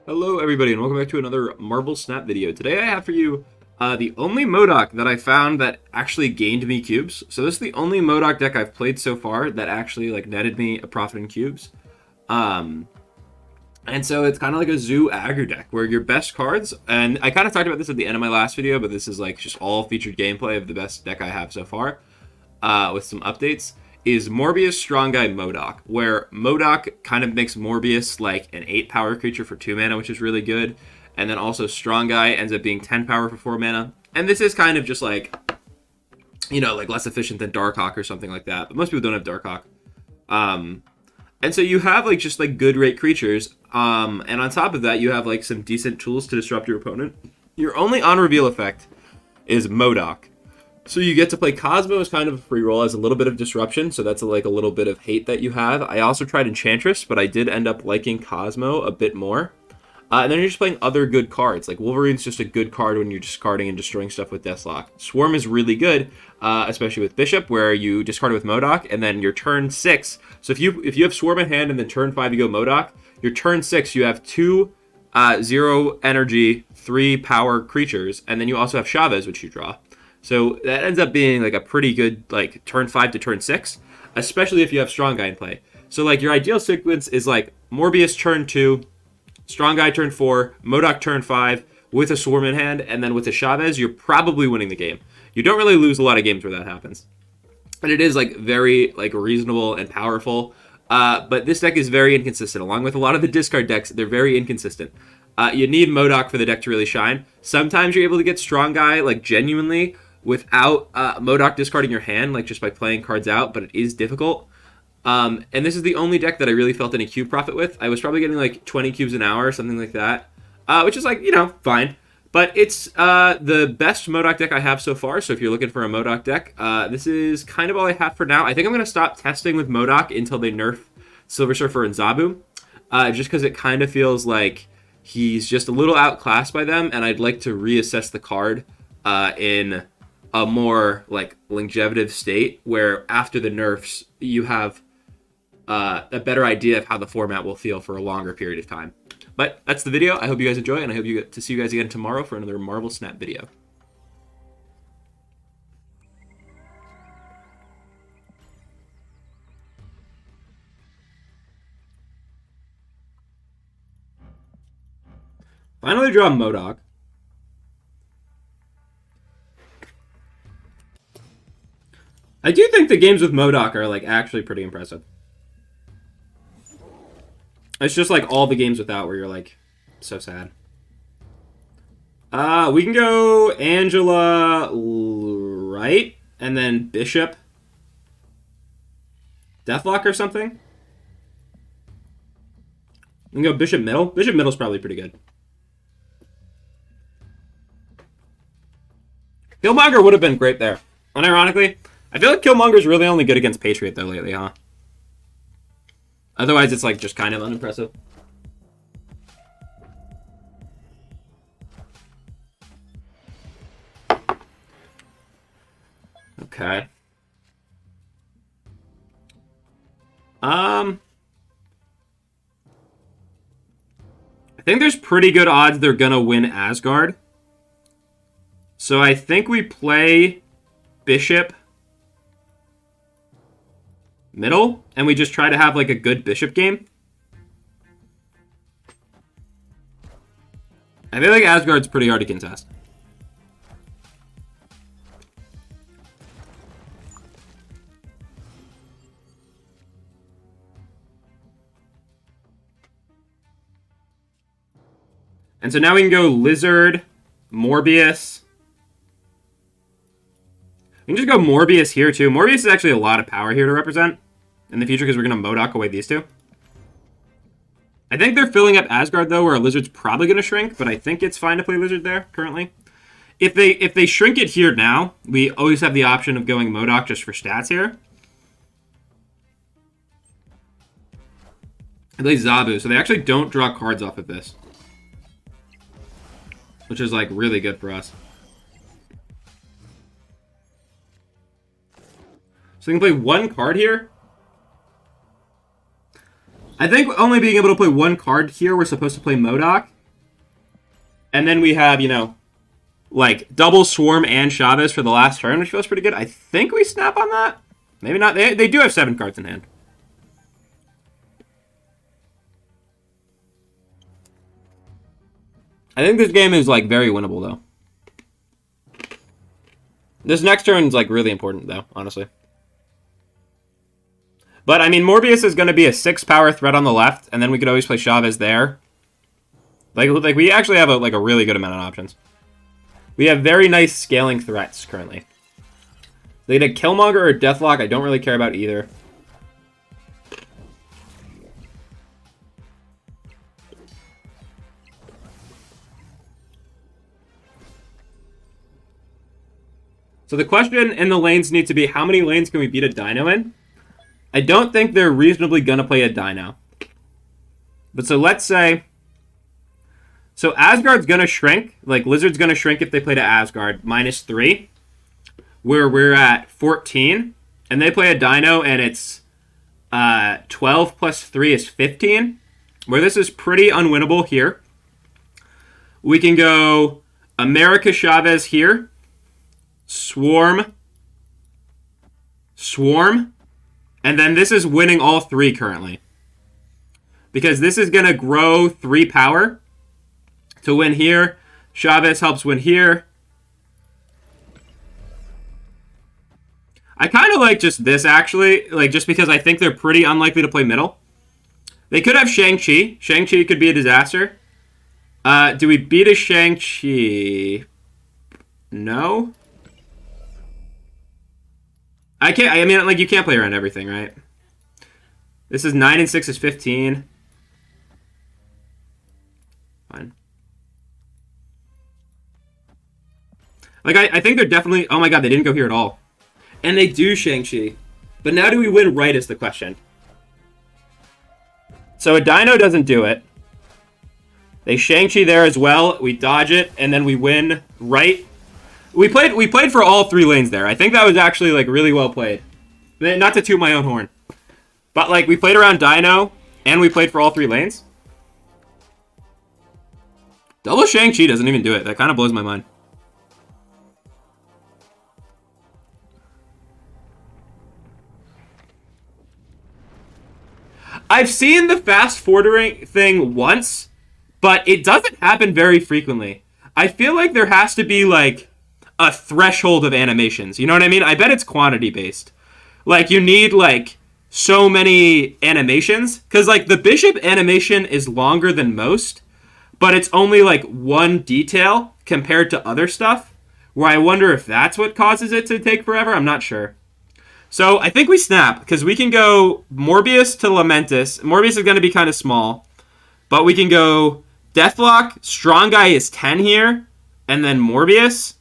Hello everybody and welcome back to another Marble Snap video. Today I have for you the only M.O.D.O.K that I found that actually gained me cubes. So this is the only M.O.D.O.K deck I've played so far that actually netted me a profit in cubes. And so it's kind of like a zoo aggro deck where your best cards, and I kind of talked about this at the end of my last video, but this is like just all featured gameplay of the best deck I have so far with some updates. Is Morbius Strong Guy M.O.D.O.K, where M.O.D.O.K kind of makes Morbius like an 8 power creature for 2 mana, which is really good. And then also Strong Guy ends up being 10 power for 4 mana. And this is kind of just like, you know, like less efficient than Darkhawk or something like that. But most people don't have Darkhawk. And so you have like just like good rate creatures. And on top of that, you have like some decent tools to disrupt your opponent. Your only on reveal effect is M.O.D.O.K. So you get to play Cosmo as kind of a free roll, as a little bit of disruption, so that's like a little bit of hate that you have. I also tried Enchantress, but I did end up liking Cosmo a bit more. And then you're just playing other good cards. Like Wolverine's just a good card when you're discarding and destroying stuff with Deathlok. Swarm is really good, especially with Bishop, where you discard it with M.O.D.O.K, and then your turn 6. So if you have Swarm in hand and then turn 5 you go M.O.D.O.K, your turn 6 you have 2 0 energy, 3 power creatures, and then you also have Chavez, which you draw. So that ends up being like a pretty good like turn 5 to turn 6, especially if you have Strong Guy in play. So like your ideal sequence is like Morbius turn 2, Strong Guy turn 4, M.O.D.O.K turn 5 with a Swarm in hand, and then with a Chavez, you're probably winning the game. You don't really lose a lot of games where that happens. And it is like very like reasonable and powerful. But this deck is very inconsistent. Along with a lot of the discard decks, they're very inconsistent. You need M.O.D.O.K for the deck to really shine. Sometimes you're able to get Strong Guy like genuinely without M.O.D.O.K discarding your hand, like just by playing cards out, but it is difficult. And this is the only deck that I really felt any cube profit with. I was probably getting like 20 cubes an hour or something like that, which is like, you know, fine. But it's the best M.O.D.O.K deck I have so far, so if you're looking for a M.O.D.O.K deck, this is kind of all I have for now. I think I'm going to stop testing with M.O.D.O.K until they nerf Silver Surfer and Zabu, just because it kind of feels like he's just a little outclassed by them, and I'd like to reassess the card in a more like longevitive state where after the nerfs you have a better idea of how the format will feel for a longer period of time. But that's the video. I hope you guys enjoy, and I hope you get to see you guys again tomorrow for another Marble Snap video. Finally draw M.O.D.O.K. I do think the games with M.O.D.O.K are like actually pretty impressive. It's just like all the games without where you're like so sad. We can go Angela right, and then Bishop, Deathlok or something. We can go Bishop middle. Bishop middle's probably pretty good. Killmonger would have been great there. Unironically, I feel like Killmonger's really only good against Patriot, though, lately, huh? Otherwise, it's, like, just kind of unimpressive. Okay. I think there's pretty good odds they're gonna win Asgard. So I think we play Bishop middle, and we just try to have like a good Bishop game. I feel like Asgard's pretty hard to contest. And so now we can go Lizard, Morbius. We can just go Morbius here too. Morbius is actually a lot of power here to represent in the future because we're going to M.O.D.O.K away these two. I think they're filling up Asgard though, where a Lizard's probably going to shrink, but I think it's fine to play Lizard there currently. If they shrink it here now, we always have the option of going M.O.D.O.K just for stats here. I play Zabu, so they actually don't draw cards off of this, which is like really good for us. So we can play one card here. I think only being able to play one card here, we're supposed to play M.O.D.O.K. And then we have, you know, like double Swarm and Chavez for the last turn, which feels pretty good. I think we snap on that. Maybe not. They do have 7 cards in hand. I think this game is, like, very winnable, though. This next turn is, like, really important, though, honestly. But, I mean, Morbius is going to be a 6-power threat on the left, and then we could always play Chavez there. Like we actually have, a really good amount of options. We have very nice scaling threats, currently. They did Killmonger or Deathlok. I don't really care about either. So the question in the lanes need to be, how many lanes can we beat a Dino in? I don't think they're reasonably going to play a Dino. But so let's say... So Asgard's going to shrink. Like, Lizard's going to shrink if they play to Asgard. -3. Where we're at 14. And they play a Dino, and it's 12 plus 3 is 15. Where this is pretty unwinnable here. We can go America Chavez here. Swarm. And then this is winning all 3 currently. Because this is going to grow 3 power to win here. Chavez helps win here. I kind of like just this, actually. Like, just because I think they're pretty unlikely to play middle. They could have Shang-Chi. Shang-Chi could be a disaster. Do we beat a Shang-Chi? No. I can't. I mean, like, you can't play around everything, right? This is 9 and 6 is 15. Fine. Like, I think they're definitely... Oh my god, they didn't go here at all. And they do Shang-Chi. But now do we win right is the question. So a Dino doesn't do it. They Shang-Chi there as well. We dodge it, and then we win right. We played for all 3 lanes there. I think that was actually, like, really well played. Not to toot my own horn. But, like, we played around Dino, and we played for all 3 lanes. Double Shang-Chi doesn't even do it. That kind of blows my mind. I've seen the fast forwarding thing once, but it doesn't happen very frequently. I feel like there has to be, like, a threshold of animations. You know what I mean? I bet it's quantity based. Like, you need, like, so many animations. Because, like, the Bishop animation is longer than most, but it's only, like, 1 detail compared to other stuff, where I wonder if that's what causes it to take forever. I'm not sure. So I think we snap, because we can go Morbius to Lamentus. Morbius is going to be kind of small, but we can go Deathlok. Strong Guy is 10 here, and then Morbius.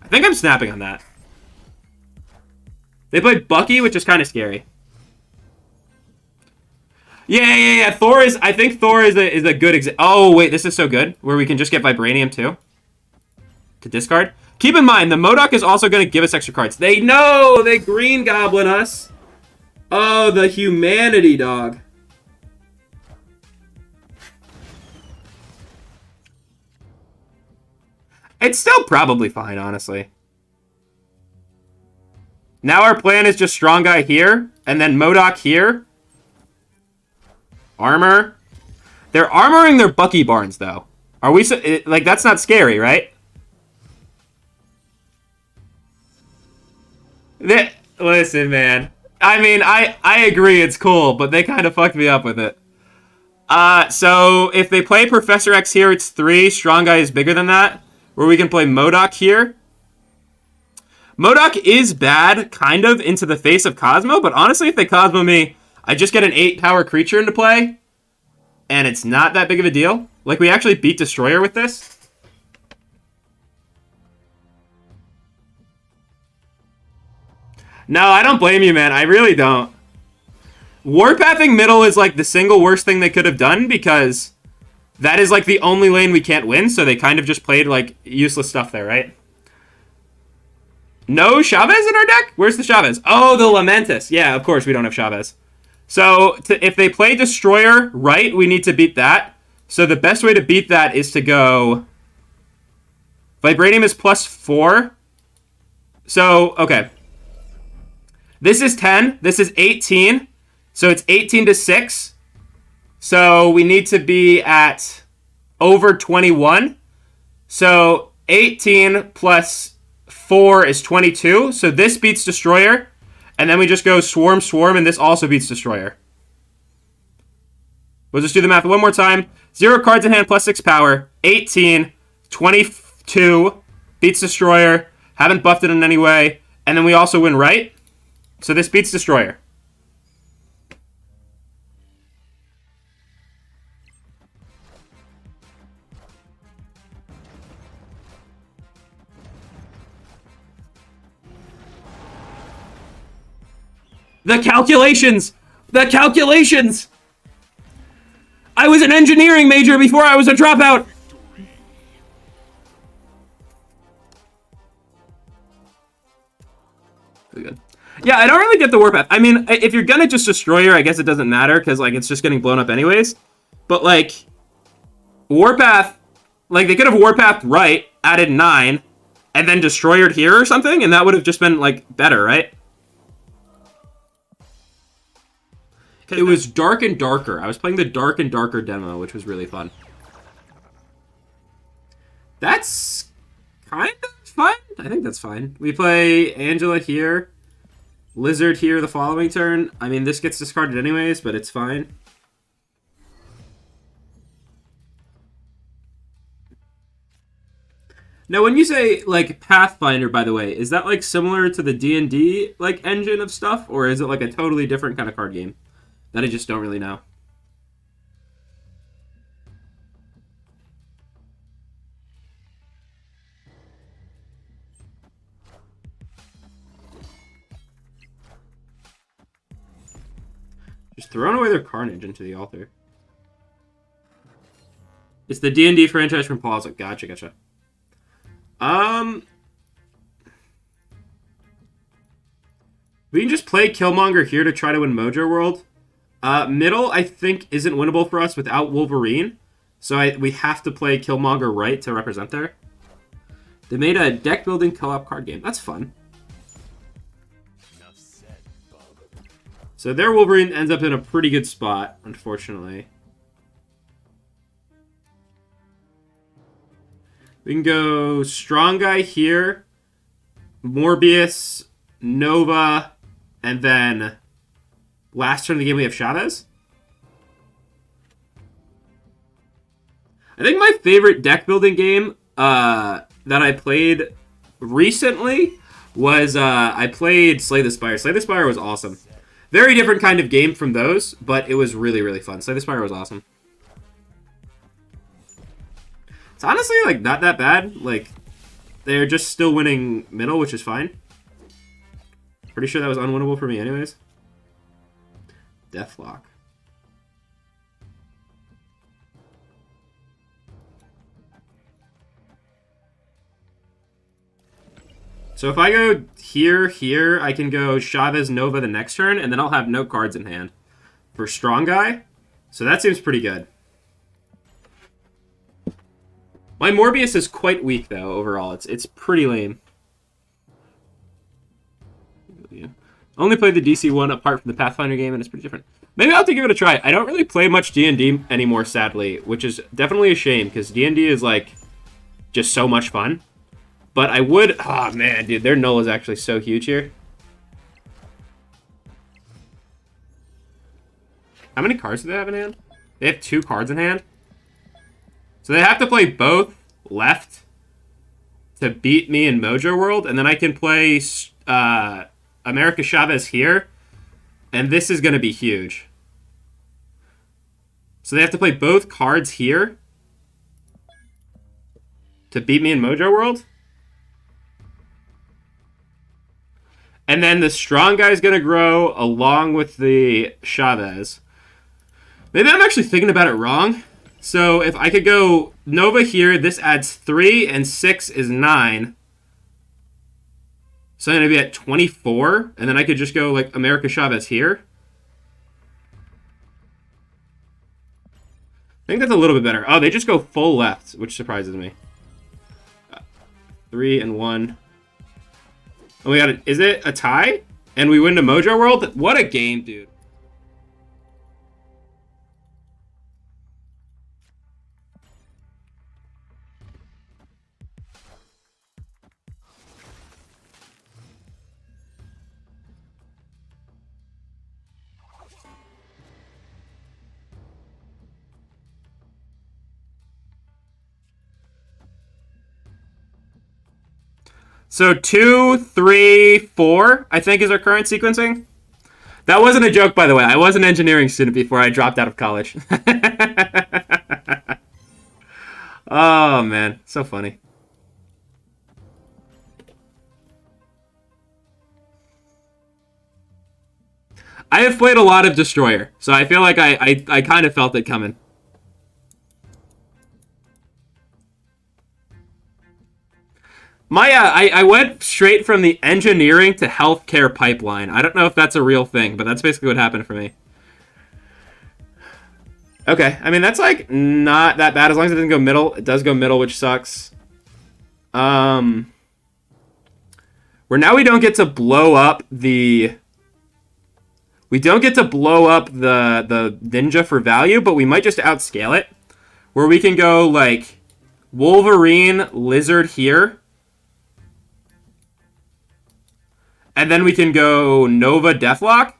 I think I'm snapping on that. They played Bucky, which is kind of scary. Yeah. Thor is... I think Thor is a good example. Oh, wait, this is so good, where we can just get Vibranium, too. To discard. Keep in mind, the M.O.D.O.K is also going to give us extra cards. They know! They Green Goblin us! Oh, the humanity, dog. It's still probably fine, honestly. Now our plan is just Strong Guy here, and then M.O.D.O.K here. Armor. They're armoring their Bucky Barnes, though. Are we... like, that's not scary, right? Listen, man. I mean, I agree it's cool, but they kind of fucked me up with it. So if they play Professor X here, it's 3. Strong Guy is bigger than that. Where we can play M.O.D.O.K here. M.O.D.O.K is bad, kind of, into the face of Cosmo, but honestly, if they Cosmo me, I just get an 8-power creature into play, and it's not that big of a deal. Like, we actually beat Destroyer with this. No, I don't blame you, man. I really don't. Warpathing middle is, like, the single worst thing they could have done, because that is, like, the only lane we can't win, so they kind of just played, like, useless stuff there, right? No Chavez in our deck? Where's the Chavez? Oh, the Lamentus. Yeah, of course we don't have Chavez. So, if they play Destroyer right, we need to beat that. So the best way to beat that is to go... Vibranium is +4. So, okay. This is 10. This is 18. So it's 18 to 6. So we need to be at over 21. So 18 plus 4 is 22. So this beats Destroyer. And then we just go Swarm, Swarm, and this also beats Destroyer. We'll just do the math one more time. 0 cards in hand, +6 power. 18, 22, beats Destroyer. Haven't buffed it in any way. And then we also win, right? So this beats Destroyer. The calculations! The calculations! I was an engineering major before I was a dropout! Good. Yeah, I don't really get the Warpath. I mean, if you're gonna just Destroyer, I guess it doesn't matter, because, like, it's just getting blown up anyways. But, like, Warpath, like, they could have Warpathed right, added 9, and then Destroyered here or something, and that would have just been, like, better, right? It was Dark and Darker. I was playing the Dark and Darker demo, which was really fun. That's kind of fun. I think that's fine. We play Angela here, Lizard here the following turn. I mean, this gets discarded anyways, but it's fine. Now, when you say, like, Pathfinder, by the way, is that, like, similar to the D&D, like, engine of stuff? Or is it, like, a totally different kind of card game that I just don't really know? Just throwing away their Carnage into the altar. It's the D&D franchise from Plaza. Gotcha, gotcha. We can just play Killmonger here to try to win Mojo World. Middle, I think, isn't winnable for us without Wolverine. So we have to play Killmonger right to represent there. They made a deck-building co-op card game. That's fun. So their Wolverine ends up in a pretty good spot, unfortunately. We can go Strong Guy here, Morbius, Nova, and then last turn of the game we have Chavez. I think my favorite deck building game that I played recently was I played Slay the Spire. Slay the Spire was awesome. Very different kind of game from those, but it was really, really fun. Slay the Spire was awesome. It's honestly, like, not that bad. Like, they're just still winning middle, which is fine. Pretty sure that was unwinnable for me anyways. Deathlok. So if I go here, I can go Chavez, Nova the next turn, and then I'll have no cards in hand for Strong Guy. So that seems pretty good. My Morbius is quite weak, though, overall. It's pretty lame. Yeah. Only played the DC one apart from the Pathfinder game, and it's pretty different. Maybe I'll have to give it a try. I don't really play much D&D anymore, sadly, which is definitely a shame, because D&D is, like, just so much fun. But I would... Oh, man, dude, their null is actually so huge here. How many cards do they have in hand? They have 2 cards in hand. So they have to play both left to beat me in Mojo World, and then I can play America Chavez here, and this is going to be huge. So they have to play both cards here to beat me in Mojo World. And then the Strong Guy is going to grow along with the Chavez. Maybe I'm actually thinking about it wrong. So if I could go Nova here, this adds 3, and 6 is 9. So I'm going to be at 24, and then I could just go, like, America Chavez here. I think that's a little bit better. Oh, they just go full left, which surprises me. 3 and 1. Oh, we got it. Is it a tie? And we win to Mojo World? What a game, dude. So 2, 3, 4, I think is our current sequencing. That wasn't a joke, by the way. I was an engineering student before I dropped out of college. Oh, man. So funny. I have played a lot of Destroyer, so I feel like I kind of felt it coming. I went straight from the engineering to healthcare pipeline. I don't know if that's a real thing, but that's basically what happened for me. Okay, I mean, that's, like, not that bad as long as it doesn't go middle. It does go middle, which sucks. Where now we don't get to blow up the... We don't get to blow up the ninja for value, but we might just outscale it. Where we can go, like, Wolverine, Lizard here. And then we can go Nova, Deathlok.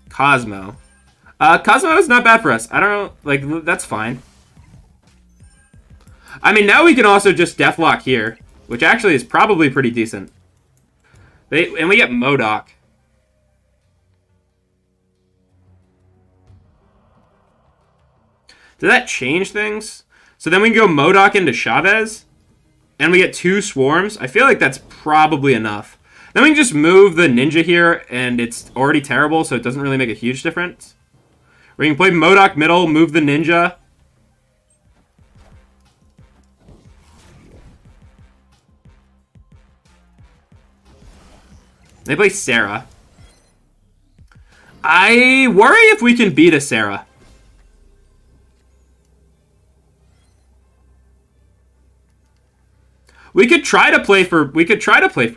Cosmo. Cosmo is not bad for us. I don't know, like, that's fine. I mean, now we can also just Deathlok here, which actually is probably pretty decent. And we get M.O.D.O.K. Did that change things? So then we can go M.O.D.O.K into Chavez. And we get 2 swarms. I feel like that's probably enough. Then we can just move the ninja here, and it's already terrible, so it doesn't really make a huge difference. We can play M.O.D.O.K middle, move the ninja. They play Sarah. I worry if we can beat a Sarah. We could try to play for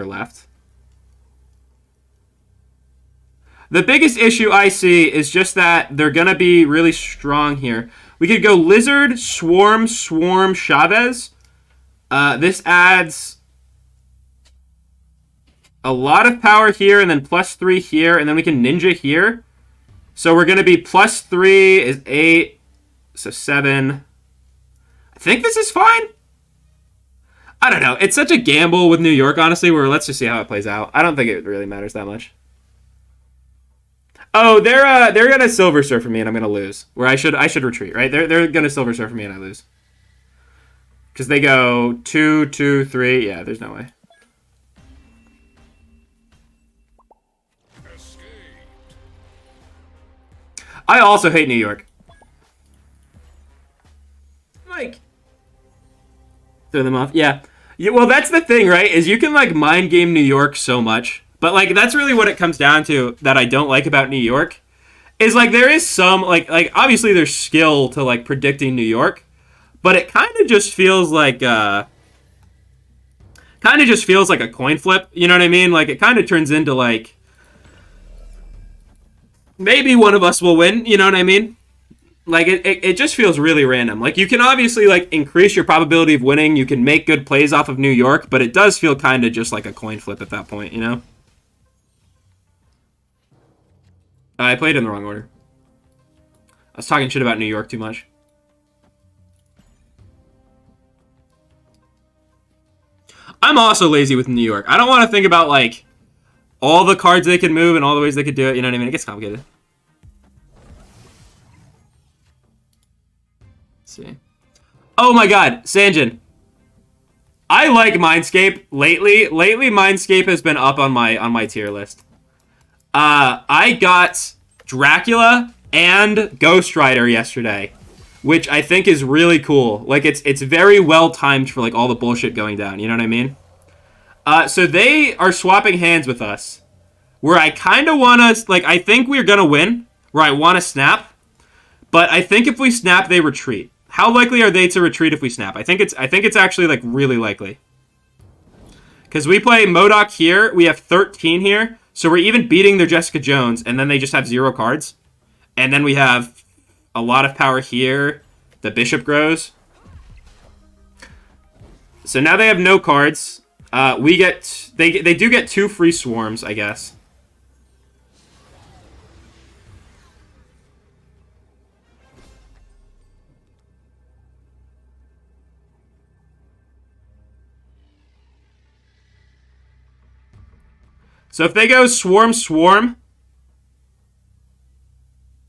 left. The biggest issue I see is just that they're gonna be really strong here. We could go Lizard, Swarm, Chavez. This adds a lot of power here, and then +3 here, and then we can ninja here. So we're gonna be +3 is 8, so 7. I think this is fine. I don't know. It's such a gamble with New York, honestly, where let's just see how it plays out. I don't think it really matters that much. Oh, they're gonna Silver Surfer me and I'm gonna lose. Where I should retreat, right? They're gonna Silver Surfer me and I lose. Because they go 2, 2, 3. Yeah, there's no way. I also hate New York. Like, throw them off. Yeah. Well, that's the thing, right? Is you can, like, mind game New York so much. But, like, that's really what it comes down to that I don't like about New York. Is, like, there is some, like obviously there's skill to, like, predicting New York. But it kind of just feels like, a coin flip. You know what I mean? Like, it kind of turns into, like, maybe one of us will win. You know what I mean? Like, it just feels really random. Like, you can obviously, like, increase your probability of winning. You can make good plays off of New York, but it does feel kind of just like a coin flip at that point, you know? I played in the wrong order. I was talking shit about New York too much. I'm also lazy with New York. I don't want to think about, like, all the cards they could move and all the ways they could do it. You know what I mean? It gets complicated. See. Oh my god, Sanjin. I like Mindscape lately. Lately, Mindscape has been up on my tier list. I got Dracula and Ghost Rider yesterday, which I think is really cool. Like, it's very well timed for, like, all the bullshit going down. You know what I mean? So they are swapping hands with us, where I kind of want to, like, I think we're gonna win. Where I want to snap. But I think if we snap, they retreat. How likely are they to retreat if we snap? I think it's actually like really likely. Because we play M.O.D.O.K here, we have 13 here, so we're even beating their Jessica Jones, and then they just have 0 cards. And then we have a lot of power here. The Bishop grows. So now they have no cards. They do get 2 free swarms, I guess. So if they go Swarm, Swarm,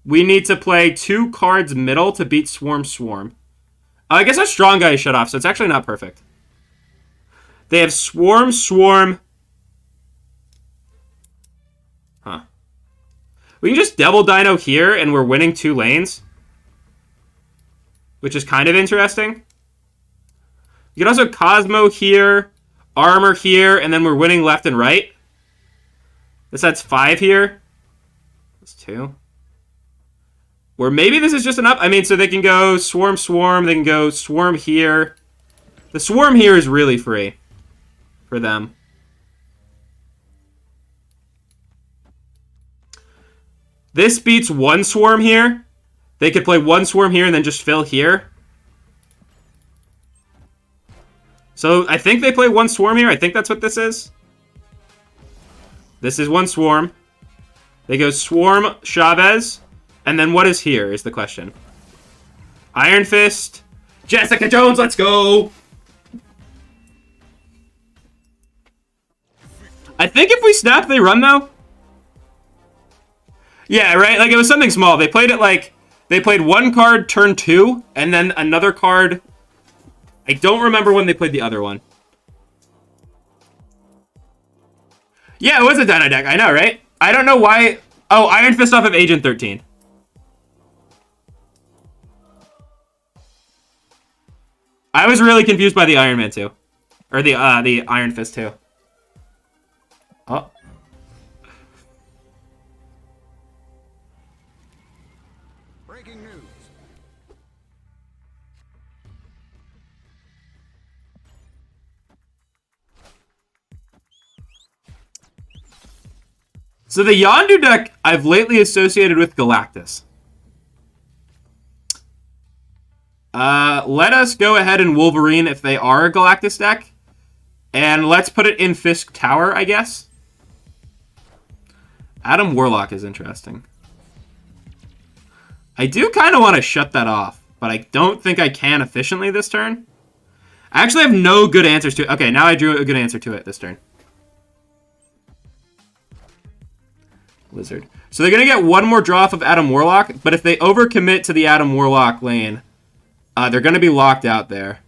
we need to play 2 cards middle to beat Swarm, Swarm. I guess our strong guy is shut off, so it's actually not perfect. They have Swarm, Swarm. Huh. We can just double Dino here, and we're winning 2 lanes. Which is kind of interesting. You can also Cosmo here, Armor here, and then we're winning left and right. This adds 5 here. That's 2. Or maybe this is just enough. I mean, so they can go Swarm, Swarm. They can go Swarm here. The Swarm here is really free for them. This beats 1 Swarm here. They could play 1 Swarm here and then just fill here. So I think they play 1 Swarm here. I think that's what this is. This is 1 Swarm. They go Swarm, Chavez. And then what is here is the question. Iron Fist. Jessica Jones, let's go! I think if we snap, they run, though. Yeah, right? Like, it was something small. They played it like... They played 1 card turn 2, and then another card... I don't remember when they played the other one. Yeah, it was a Dino deck. I know, right? I don't know why... Oh, Iron Fist off of Agent 13. I was really confused by the Iron Man 2. Or the Iron Fist 2. Oh. Breaking news. So the Yondu deck I've lately associated with Galactus. Let us go ahead and Wolverine if they are a Galactus deck. And let's put it in Fisk Tower, I guess. Adam Warlock is interesting. I do kind of want to shut that off, but I don't think I can efficiently this turn. I actually have no good answers to it. Okay, now I drew a good answer to it this turn. Lizard. So they're going to get 1 more draw off of Adam Warlock, but if they overcommit to the Adam Warlock lane, they're going to be locked out there.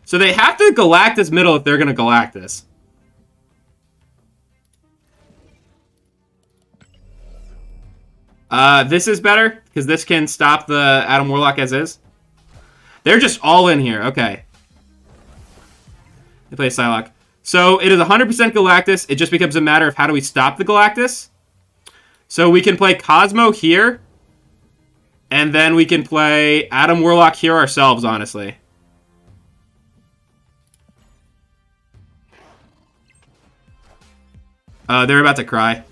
So they have to Galactus middle if they're going to Galactus. This is better, because this can stop the Adam Warlock as is. They're just all in here. Okay. They play Psylocke. So it is 100% Galactus. It just becomes a matter of how do we stop the Galactus. So we can play Cosmo here. And then we can play Adam Warlock here ourselves, honestly. They're about to cry.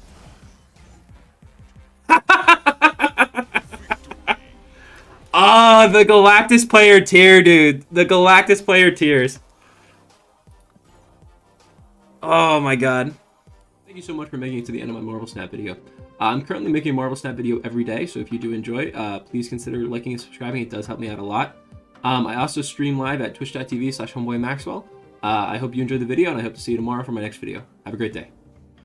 Oh, the Galactus player tier, dude. The Galactus player tiers. Oh my god. Thank you so much for making it to the end of my Marvel Snap video. I'm currently making a Marvel Snap video every day, so if you do enjoy, please consider liking and subscribing. It does help me out a lot. I also stream live at twitch.tv/homeboymaxwell. I hope you enjoyed the video, and I hope to see you tomorrow for my next video. Have a great day.